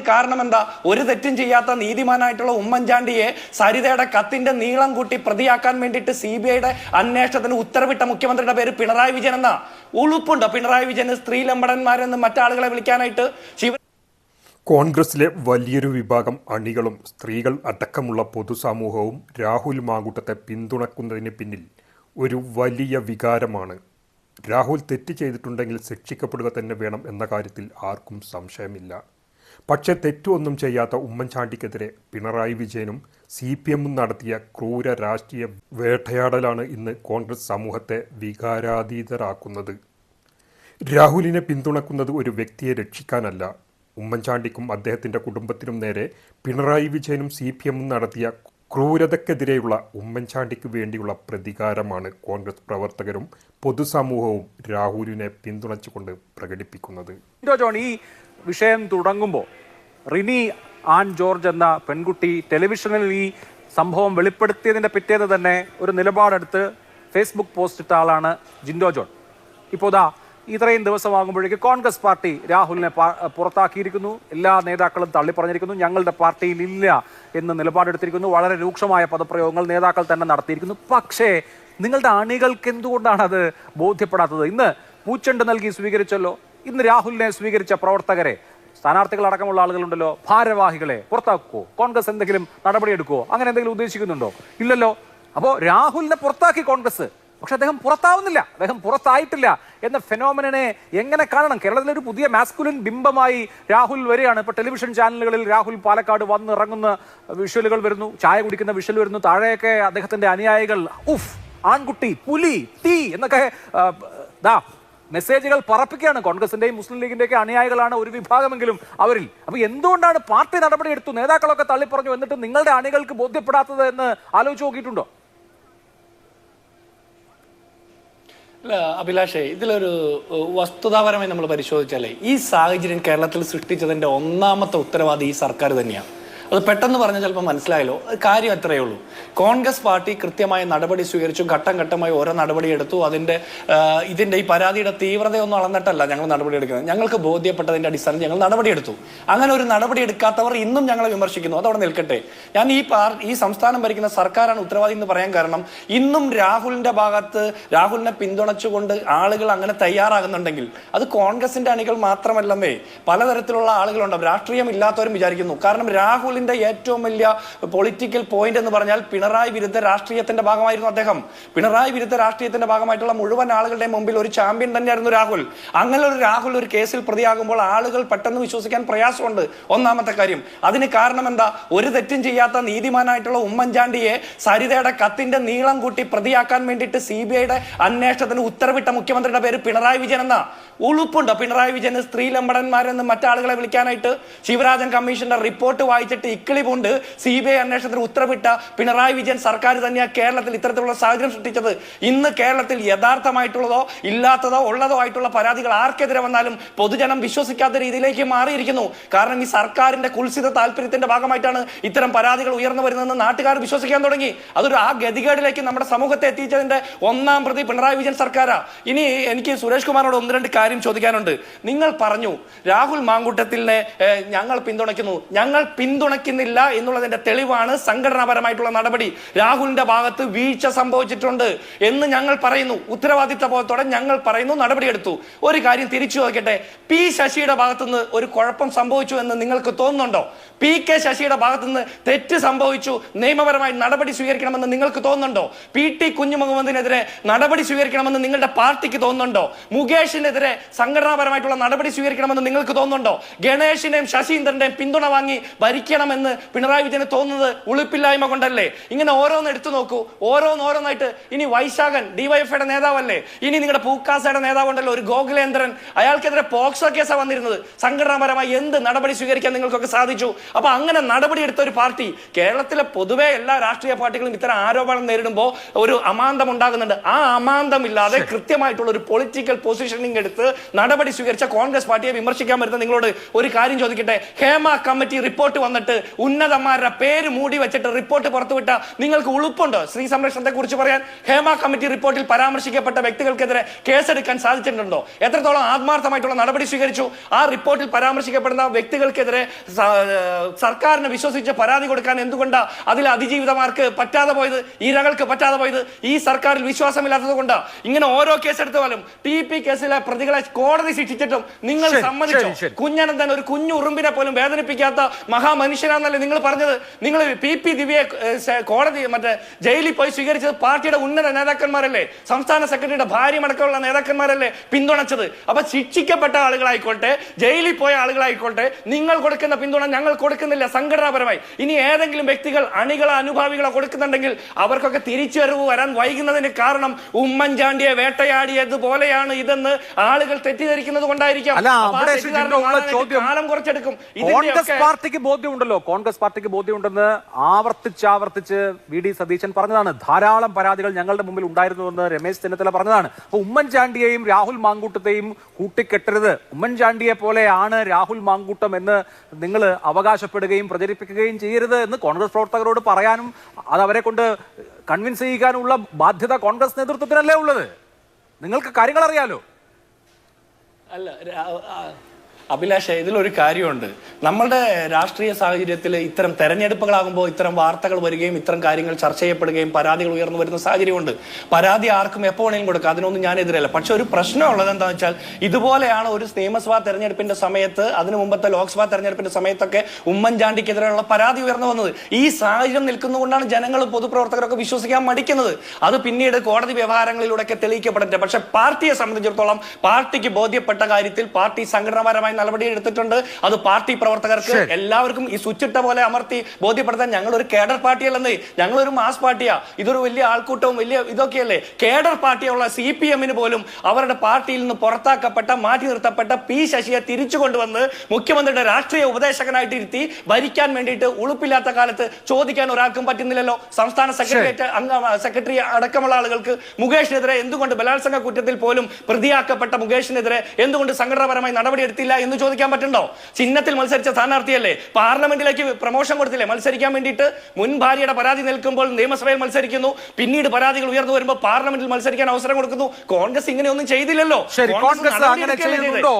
കാരണം എന്താ? ഒരു തെറ്റും ചെയ്യാത്ത നീതിമാനായിട്ടുള്ള ഉമ്മൻചാണ്ടിയെ സരിതയുടെ കത്തിന്റെ നീളം കൂട്ടി പ്രതിയാക്കാൻ വേണ്ടിയിട്ട് CBIയുടെ അന്വേഷണത്തിന് ഉത്തരവിട്ട മുഖ്യമന്ത്രിയുടെ പേര് പിണറായി വിജയൻ എന്നാ. ഉളുപ്പുണ്ടോ പിണറായി വിജയന് സ്ത്രീലമ്പടന്മാരെന്ന് മറ്റാളുകളെ വിളിക്കാനായിട്ട്? കോൺഗ്രസിലെ വലിയൊരു വിഭാഗം അണികളും സ്ത്രീകൾ അടക്കമുള്ള പൊതുസമൂഹവും രാഹുൽ മാങ്കൂട്ടത്തെ പിന്തുണക്കുന്നതിന് പിന്നിൽ ഒരു വലിയ വികാരമാണ്. രാഹുൽ തെറ്റ് ചെയ്തിട്ടുണ്ടെങ്കിൽ ശിക്ഷിക്കപ്പെടുക തന്നെ വേണം എന്ന കാര്യത്തിൽ ആർക്കും സംശയമില്ല. പക്ഷേ തെറ്റൊന്നും ചെയ്യാത്ത ഉമ്മൻചാണ്ടിക്കെതിരെ പിണറായി വിജയനും CPMും നടത്തിയ ക്രൂര രാഷ്ട്രീയ വേട്ടയാടലാണ് ഇന്ന് കോൺഗ്രസ് സമൂഹത്തെ വികാരാതീതരാക്കുന്നത്. രാഹുലിനെ പിന്തുണക്കുന്നത് ഒരു വ്യക്തിയെ രക്ഷിക്കാനല്ല. ഉമ്മൻചാണ്ടിക്കും അദ്ദേഹത്തിൻ്റെ കുടുംബത്തിനും നേരെ പിണറായി വിജയനും CPMും നടത്തിയ ക്രൂരതയ്ക്കെതിരെയുള്ള ഉമ്മൻചാണ്ടിക്ക് വേണ്ടിയുള്ള പ്രതികാരമാണ് കോൺഗ്രസ് പ്രവർത്തകരും പൊതുസമൂഹവും രാഹുലിനെ പിന്തുണച്ചുകൊണ്ട് പ്രകടിപ്പിക്കുന്നത്. ഈ വിഷയം തുടങ്ങുമ്പോൾ റിനി ആൻ ജോർജ് എന്ന പെൺകുട്ടി ടെലിവിഷനിൽ ഈ സംഭവം വെളിപ്പെടുത്തിയതിൻ്റെ പിറ്റേന്ന് തന്നെ ഒരു നിലപാടെടുത്ത് ഫേസ്ബുക്ക് പോസ്റ്റ് ഇട്ട ആളാണ് ജിൻഡോ ജോൺ. ഇപ്പോൾ ഇത്രയും ദിവസമാകുമ്പോഴേക്ക് കോൺഗ്രസ് പാർട്ടി രാഹുലിനെ പുറത്താക്കിയിരിക്കുന്നു. എല്ലാ നേതാക്കളും തള്ളിപ്പറഞ്ഞിരിക്കുന്നു. ഞങ്ങളുടെ പാർട്ടിയിൽ ഇല്ല എന്ന് നിലപാടെടുത്തിരിക്കുന്നു. വളരെ രൂക്ഷമായ പദപ്രയോഗങ്ങൾ നേതാക്കൾ തന്നെ നടത്തിയിരിക്കുന്നു. പക്ഷേ നിങ്ങളുടെ അണികൾക്ക് എന്തുകൊണ്ടാണ് അത് ബോധ്യപ്പെടാത്തത്? ഇന്ന് പൂച്ചെണ്ട് നൽകി സ്വീകരിച്ചല്ലോ. ഇന്ന് രാഹുലിനെ സ്വീകരിച്ച പ്രവർത്തകരെ, സ്ഥാനാർത്ഥികൾ അടക്കമുള്ള ആളുകളുണ്ടല്ലോ, ഭാരവാഹികളെ പുറത്താക്കുമോ? കോൺഗ്രസ് എന്തെങ്കിലും നടപടിയെടുക്കുമോ? അങ്ങനെ എന്തെങ്കിലും ഉദ്ദേശിക്കുന്നുണ്ടോ? ഇല്ലല്ലോ. അപ്പോൾ രാഹുലിനെ പുറത്താക്കി കോൺഗ്രസ്, പക്ഷെ അദ്ദേഹം പുറത്താവുന്നില്ല, അദ്ദേഹം പുറത്തായിട്ടില്ല എന്ന ഫെനോമിനെ എങ്ങനെ കാണണം? കേരളത്തിലൊരു പുതിയ മാസ്കുലിൻ ബിംബമായി രാഹുൽ വരികയാണ്. ഇപ്പോൾ ടെലിവിഷൻ ചാനലുകളിൽ രാഹുൽ പാലക്കാട് വന്നിറങ്ങുന്ന വിഷ്വലുകൾ വരുന്നു, ചായ കുടിക്കുന്ന വിഷ്വൽ വരുന്നു. താഴെയൊക്കെ അദ്ദേഹത്തിന്റെ അനുയായികൾ ഉഫ്, ആൺകുട്ടി, പുലി, തീ എന്നൊക്കെ മെസ്സേജുകൾ പറപ്പിക്കുകയാണ്. കോൺഗ്രസിന്റെയും മുസ്ലിം ലീഗിന്റെയൊക്കെ അനുയായികളാണ് ഒരു വിഭാഗമെങ്കിലും അവരിൽ. അപ്പൊ എന്തുകൊണ്ടാണ് പാർട്ടി നടപടിയെടുത്തു, നേതാക്കളൊക്കെ തള്ളിപ്പറഞ്ഞു, എന്നിട്ട് നിങ്ങളുടെ അണികൾക്ക് ബോധ്യപ്പെടാത്തത് എന്ന് ആലോചിച്ച് നോക്കിയിട്ടുണ്ടോ? അഭിലാഷേ, ഇതിലൊരു വസ്തുതാപരമായി നമ്മൾ പരിശോധിച്ചാലേ ഈ സാഹചര്യം കേരളത്തിൽ സൃഷ്ടിച്ചതിന്റെ ഒന്നാമത്തെ ഉത്തരവാദി ഈ സർക്കാർ തന്നെയാണ്. അത് പെട്ടെന്ന് പറഞ്ഞാൽ ചിലപ്പോൾ മനസ്സിലായല്ലോ. കാര്യം അത്രയേ ഉള്ളൂ. കോൺഗ്രസ് പാർട്ടി കൃത്യമായ നടപടി സ്വീകരിച്ചു, ഘട്ടം ഘട്ടമായി ഓരോ നടപടി എടുത്തു. ഇതിന്റെ ഈ പരാതിയുടെ തീവ്രതയൊന്നും അളന്നിട്ടല്ല ഞങ്ങൾ നടപടി എടുക്കുന്നത്. ഞങ്ങൾക്ക് ബോധ്യപ്പെട്ടതിന്റെ അടിസ്ഥാനത്തിൽ ഞങ്ങൾ നടപടിയെടുത്തു. അങ്ങനെ ഒരു നടപടി എടുക്കാത്തവർ ഇന്നും ഞങ്ങളെ വിമർശിക്കുന്നു. അതവിടെ നിൽക്കട്ടെ. ഞാൻ ഈ സംസ്ഥാനം ഭരിക്കുന്ന സർക്കാരാണ് ഉത്തരവാദി എന്ന് പറയാൻ കാരണം, ഇന്നും രാഹുലിന്റെ ഭാഗത്ത് രാഹുലിനെ പിന്തുണച്ചുകൊണ്ട് ആളുകൾ അങ്ങനെ തയ്യാറാകുന്നുണ്ടെങ്കിൽ അത് കോൺഗ്രസിന്റെ അണികൾ മാത്രമല്ലെന്നേ, പലതരത്തിലുള്ള ആളുകളുണ്ടാവും. രാഷ്ട്രീയം ഇല്ലാത്തവരും വിചാരിക്കുന്നു. കാരണം രാഹുൽ ഏറ്റവും വലിയ പൊളിറ്റിക്കൽ പോയിന്റ് എന്ന് പറഞ്ഞാൽ പിണറായി വിരുദ്ധ രാഷ്ട്രീയത്തിന്റെ ഭാഗമായിരുന്നു അദ്ദേഹം. പിണറായി വിരുദ്ധ രാഷ്ട്രീയത്തിന്റെ ഭാഗമായിട്ടുള്ള മുഴുവൻ ആളുകളുടെ മുമ്പിൽ ഒരു ചാമ്പ്യൻ തന്നെയായിരുന്നു രാഹുൽ. അങ്ങനെ ഒരു രാഹുൽ ഒരു കേസിൽ പ്രതിയാകുമ്പോൾ ആളുകൾ പെട്ടെന്ന് വിശ്വസിക്കാൻ പ്രയാസമുണ്ട്. ഒന്നാമത്തെ കാര്യം. അതിന് കാരണം എന്താ? ഒരു തെറ്റും ചെയ്യാത്ത നീതിമാനായിട്ടുള്ള ഉമ്മൻചാണ്ടിയെ സരിതയുടെ കത്തിന്റെ നീളം കൂട്ടി പ്രതിയാക്കാൻ വേണ്ടിയിട്ട് CBIയുടെ അന്വേഷണത്തിന് ഉത്തരവിട്ട മുഖ്യമന്ത്രിയുടെ പേര് പിണറായി വിജയൻ എന്നാ. ഉളുപ്പുണ്ടോ പിണറായി വിജയന് സ്ത്രീലമ്പടന്മാരെന്ന് മറ്റാളുകളെ വിളിക്കാനായിട്ട്? ശിവരാജൻ കമ്മീഷന്റെ റിപ്പോർട്ട് വായിച്ചിട്ട് ഇക്കിളി കൊണ്ട് CBI അന്വേഷണത്തിന് ഉത്തരവിട്ട പിണറായി വിജയൻ സർക്കാർ തന്നെയാണ് കേരളത്തിൽ ഇത്തരത്തിലുള്ള സാഹചര്യം സൃഷ്ടിച്ചത്. ഇന്ന് കേരളത്തിൽ യഥാർത്ഥമായിട്ടുള്ളതോ ഇല്ലാത്തതോ ഉള്ളതോ ആയിട്ടുള്ള പരാതികൾ ആർക്കെതിരെ വന്നാലും പൊതുജനം വിശ്വസിക്കാത്ത രീതിയിലേക്ക് മാറിയിരിക്കുന്നു. കാരണം ഈ സർക്കാരിന്റെ കുൽസിത താല്പര്യത്തിന്റെ ഭാഗമായിട്ടാണ് ഇത്തരം പരാതികൾ ഉയർന്നു വരുന്നതെന്ന് നാട്ടുകാർ വിശ്വസിക്കാൻ തുടങ്ങി. അതൊരു ആ ഗതികേടിലേക്ക് നമ്മുടെ സമൂഹത്തെ എത്തിച്ചതിന്റെ ഒന്നാം പ്രതി പിണറായി വിജയൻ സർക്കാരാ. ഇനി എനിക്ക് സുരേഷ് കുമാറിനോട് ഒന്ന് രണ്ട് കാര്യം ചോദിക്കാനുണ്ട്. നിങ്ങൾ പറഞ്ഞു രാഹുൽ മാങ്കൂട്ടത്തിനെ ഞങ്ങൾ പിന്തുണയ്ക്കുന്നു. ഞങ്ങൾ പിന്തുണയ്ക്കുന്നില്ല എന്നുള്ളതിന്റെ തെളിവാണ് സംഘടനാപരമായിട്ടുള്ള നടപടി. രാഹുലിന്റെ ഭാഗത്ത് വീഴ്ച സംഭവിച്ചിട്ടുണ്ട് എന്ന് ഞങ്ങൾ പറയുന്നു. ഉത്തരവാദിത്ത ബോധത്തോടെ ഞങ്ങൾ പറയുന്നു, നടപടിയെടുത്തു. ഒരു കാര്യം തിരിച്ചു നോക്കട്ടെ. P ശശിയുടെ ഭാഗത്തുനിന്ന് ഒരു കുഴപ്പം സംഭവിച്ചു എന്ന് നിങ്ങൾക്ക് തോന്നുന്നുണ്ടോ? PK ശശിയുടെ ഭാഗത്തുനിന്ന് തെറ്റ് സംഭവിച്ചു, നിയമപരമായി നടപടി സ്വീകരിക്കണമെന്ന് നിങ്ങൾക്ക് തോന്നുന്നുണ്ടോ? PT കുഞ്ഞുമുഹമ്മദിനെതിരെ നടപടി സ്വീകരിക്കണമെന്ന് നിങ്ങളുടെ പാർട്ടിക്ക് തോന്നുന്നുണ്ടോ? മുകേഷിനെതിരെ സംഘടനാപരമായിട്ടുള്ള നടപടി സ്വീകരിക്കണമെന്ന് നിങ്ങൾക്ക് തോന്നുന്നുണ്ടോ? ഗണേഷിന്റെയും ശശീന്ദ്രന്റെയും പിന്തുണ വാങ്ങി ഭരിക്കണമെന്ന് പിണറായി വിജയന് തോന്നുന്നത് ഉളുപ്പില്ലായ്മ കൊണ്ടല്ലേ? ഇങ്ങനെ ഓരോന്ന് എടുത്തു നോക്കൂ, ഓരോന്നായിട്ട്. ഇനി വൈശാഖൻ DYFയുടെ നേതാവല്ലേ? ഇനി നിങ്ങളുടെ പൂക്കാസയുടെ നേതാവുണ്ടല്ലോ, ഒരു ഗോകുലേന്ദ്രൻ, അയാൾക്കെതിരെ പോക്സോ കേസാണ് വന്നിരുന്നത്. സംഘടനാപരമായി എന്ത് നടപടി സ്വീകരിക്കാൻ നിങ്ങൾക്കൊക്കെ സാധിച്ചു? അപ്പൊ അങ്ങനെ നടപടിയെടുത്ത ഒരു പാർട്ടി, കേരളത്തിലെ പൊതുവെ എല്ലാ രാഷ്ട്രീയ പാർട്ടികളും ഇത്തരം ആരോപണം നേരിടുമ്പോൾ ഒരു അമാന്തം ഉണ്ടാകുന്നുണ്ട്. ആ അമാന്തമില്ലാതെ കൃത്യമായിട്ടുള്ള ഒരു പൊളിറ്റിക്കൽ പൊസിഷനിങ് എടുത്ത് നടപടി സ്വീകരിച്ച കോൺഗ്രസ് പാർട്ടിയെ വിമർശിക്കാൻ വരുന്ന നിങ്ങളോട് ഒരു കാര്യം ചോദിക്കട്ടെ. ഹേമ കമ്മിറ്റി റിപ്പോർട്ട് വന്നിട്ട് ഉന്നതന്മാരുടെ പേര് മൂടി വെച്ചിട്ട് റിപ്പോർട്ട് പുറത്തുവിട്ട നിങ്ങൾക്ക് ഉളുപ്പുണ്ടോ സ്ത്രീ സംരക്ഷണത്തെ കുറിച്ച് പറയാൻ? ഹേമ കമ്മിറ്റി റിപ്പോർട്ടിൽ പരാമർശിക്കപ്പെട്ട വ്യക്തികൾക്കെതിരെ കേസെടുക്കാൻ സാധിച്ചിട്ടുണ്ടോ? എത്രത്തോളം ആത്മാർത്ഥമായിട്ടുള്ള നടപടി സ്വീകരിച്ചു? ആ റിപ്പോർട്ടിൽ പരാമർശിക്കപ്പെടുന്ന വ്യക്തികൾക്കെതിരെ സർക്കാരിനെ വിശ്വസിച്ച് പരാതി കൊടുക്കാൻ എന്തുകൊണ്ടാ അതിൽ അതിജീവിതമാർക്ക് പറ്റാതെ പോയത്, ഇരകൾക്ക് പറ്റാതെ പോയത്? ഈ സർക്കാരിൽ വിശ്വാസമില്ലാത്തത് കൊണ്ടാ. ഇങ്ങനെ ഓരോ കേസെടുത്താലും TP കേസിലെ പ്രതികളെ കോടതി ശിക്ഷിച്ചിട്ടും നിങ്ങൾ സമ്മതിച്ചു? കുഞ്ഞനന്തൻ ഒരു കുഞ്ഞു ഉറുമ്പിനെ പോലും വേദനിപ്പിക്കാത്ത മഹാമനുഷ്യനാണെന്നല്ലേ നിങ്ങൾ പറഞ്ഞത്? നിങ്ങൾ PP ദിവ്യയെ കോടതി ജയിലിൽ പോയി സ്വീകരിച്ചത് പാർട്ടിയുടെ ഉന്നത നേതാക്കന്മാരല്ലേ? സംസ്ഥാന സെക്രട്ടറിയുടെ ഭാര്യമടക്കമുള്ള നേതാക്കന്മാരല്ലേ പിന്തുണച്ചത്? അപ്പൊ ശിക്ഷിക്കപ്പെട്ട ആളുകളായിക്കോട്ടെ, ജയിലിൽ പോയ ആളുകളായിക്കോട്ടെ, നിങ്ങൾ കൊടുക്കുന്ന പിന്തുണ ഞങ്ങൾ കൊടുക്കുന്നില്ല സംഘടനാപരമായി. ഇനി ഏതെങ്കിലും വ്യക്തികൾ അണികളോ അനുഭാവികളോ കൊടുക്കുന്നുണ്ടെങ്കിൽ അവർക്കൊക്കെ തിരിച്ചുവരവ് വരാൻ വൈകുന്നതിന് കാരണം ഉമ്മൻചാണ്ടിയെ വേട്ടയാടിയതുപോലെയാണ് ഇതെന്ന് ആളുകൾ തെറ്റിദ്ധരിക്കുന്നത് കൊണ്ടായിരിക്കാം. കാലം കുറച്ചെടുക്കും. കോൺഗ്രസ് പാർട്ടിക്ക് ബോധ്യമുണ്ടല്ലോ, കോൺഗ്രസ് പാർട്ടിക്ക് ബോധ്യമുണ്ടെന്ന് ആവർത്തിച്ച് VD സതീശൻ പറഞ്ഞതാണ്. ധാരാളം പരാതികൾ ഞങ്ങളുടെ മുമ്പിൽ ഉണ്ടായിരുന്നുവെന്ന് രമേശ് ചെന്നിത്തല പറഞ്ഞതാണ്. അപ്പൊ ഉമ്മൻചാണ്ടിയെയും രാഹുൽ മാങ്കൂട്ടത്തെയും കൂട്ടിക്കെട്ടരുത്, ഉമ്മൻചാണ്ടിയെ പോലെയാണ് രാഹുൽ മാങ്കൂട്ടം എന്ന് നിങ്ങൾ അവകാശപ്പെടുകയും പ്രചരിപ്പിക്കുകയും ചെയ്യരുത് എന്ന് കോൺഗ്രസ് പ്രവർത്തകരോട് പറയാനും അത് അവരെ കൊണ്ട് കൺവിൻസ് ചെയ്യിക്കാനുള്ള ബാധ്യത കോൺഗ്രസ് നേതൃത്വത്തിനല്ലേ ഉള്ളത്? നിങ്ങൾക്ക് കാര്യങ്ങൾ അറിയാലോ. അല്ല അഭിലാഷ്, ഇതിലൊരു കാര്യമുണ്ട്. നമ്മളുടെ രാഷ്ട്രീയ സാഹചര്യത്തിൽ ഇത്തരം തെരഞ്ഞെടുപ്പുകളാകുമ്പോൾ ഇത്തരം വാർത്തകൾ വരികയും ഇത്തരം കാര്യങ്ങൾ ചർച്ച ചെയ്യപ്പെടുകയും പരാതികൾ ഉയർന്നു വരുന്ന സാഹചര്യമുണ്ട്. പരാതി ആർക്കും എപ്പോൾ വേണമെങ്കിലും കൊടുക്കാം, അതിനൊന്നും ഞാൻ എതിരല്ല. പക്ഷെ ഒരു പ്രശ്നമുള്ളത് എന്താണെന്ന് വെച്ചാൽ, ഇതുപോലെയാണ് ഒരു നിയമസഭാ തെരഞ്ഞെടുപ്പിന്റെ സമയത്ത്, അതിനു മുമ്പത്തെ ലോക്സഭാ തെരഞ്ഞെടുപ്പിന്റെ സമയത്തൊക്കെ ഉമ്മൻചാണ്ടിക്കെതിരെയുള്ള പരാതി ഉയർന്നു വന്നത്. ഈ സാഹചര്യം നിൽക്കുന്നതുകൊണ്ടാണ് ജനങ്ങളും പൊതുപ്രവർത്തകരൊക്കെ വിശ്വസിക്കാൻ മടിക്കുന്നത്. അത് പിന്നീട് കോടതി വ്യവഹാരങ്ങളിലൂടെയൊക്കെ തെളിയിക്കപ്പെടട്ടെ. പക്ഷെ പാർട്ടിയെ സംബന്ധിച്ചിടത്തോളം പാർട്ടിക്ക് ബോധ്യപ്പെട്ട കാര്യത്തിൽ പാർട്ടി സംഘടനാപരമായി നടപടി എടുത്തിട്ടുണ്ട്. അത് പാർട്ടി പ്രവർത്തകർക്ക് എല്ലാവർക്കും ഈ സ്വിച്ചിട്ട പോലെ അമർത്തി ബോധ്യപ്പെടുത്താൻ ഞങ്ങളൊരു കേഡർ പാർട്ടിയല്ലെന്നേ, ഞങ്ങളൊരു മാസ് പാർട്ടിയാ. ഇതൊരു വലിയ ആൾക്കൂട്ടവും വലിയ ഇതൊക്കെയല്ലേ. കേഡർ പാർട്ടിയുള്ള CPM-ന് പോലും അവരുടെ പാർട്ടിയിൽ നിന്ന് പുറത്താക്കപ്പെട്ട, മാറ്റി നിർത്തപ്പെട്ട P ശശിയെ തിരിച്ചു കൊണ്ടുവന്ന് മുഖ്യമന്ത്രിയുടെ രാഷ്ട്രീയ ഉപദേശകനായിട്ട് ഇരുത്തി ഭരിക്കാൻ വേണ്ടിയിട്ട് ഉളുപ്പില്ലാത്ത കാലത്ത് ചോദിക്കാൻ ഒരാൾക്കും പറ്റുന്നില്ലല്ലോ. സംസ്ഥാന സെക്രട്ടറി അടക്കമുള്ള ആളുകൾക്ക് മുകേഷിനെതിരെ എന്തുകൊണ്ട് ബലാത്സംഗ കുറ്റത്തിൽ പോലും പ്രതിയാക്കപ്പെട്ട മുകേഷിനെതിരെ എന്തുകൊണ്ട് സംഘടനാപരമായി നടപടിയെടുത്തില്ല എന്ന് ചോദിക്കാൻ പറ്റുണ്ടോ? ചിഹ്നത്തിൽ മത്സരിച്ച സ്ഥാനാർത്ഥിയല്ലേ, പാർലമെന്റിലേക്ക് പ്രമോഷൻ കൊടുത്തില്ലേ മത്സരിക്കാൻ വേണ്ടിയിട്ട്? മുൻ ഭാര്യയുടെ പരാതി നിൽക്കുമ്പോൾ നിയമസഭയിൽ മത്സരിക്കുന്നു, പിന്നീട് പരാതികൾ ഉയർന്നു വരുമ്പോൾ പാർലമെന്റിൽ മത്സരിക്കാൻ അവസരം കൊടുക്കുന്നു. കോൺഗ്രസ് ഇങ്ങനെയൊന്നും ചെയ്തില്ലല്ലോ. കോൺഗ്രസ് അങ്ങനെ ചെയ്യുന്നുണ്ടോ?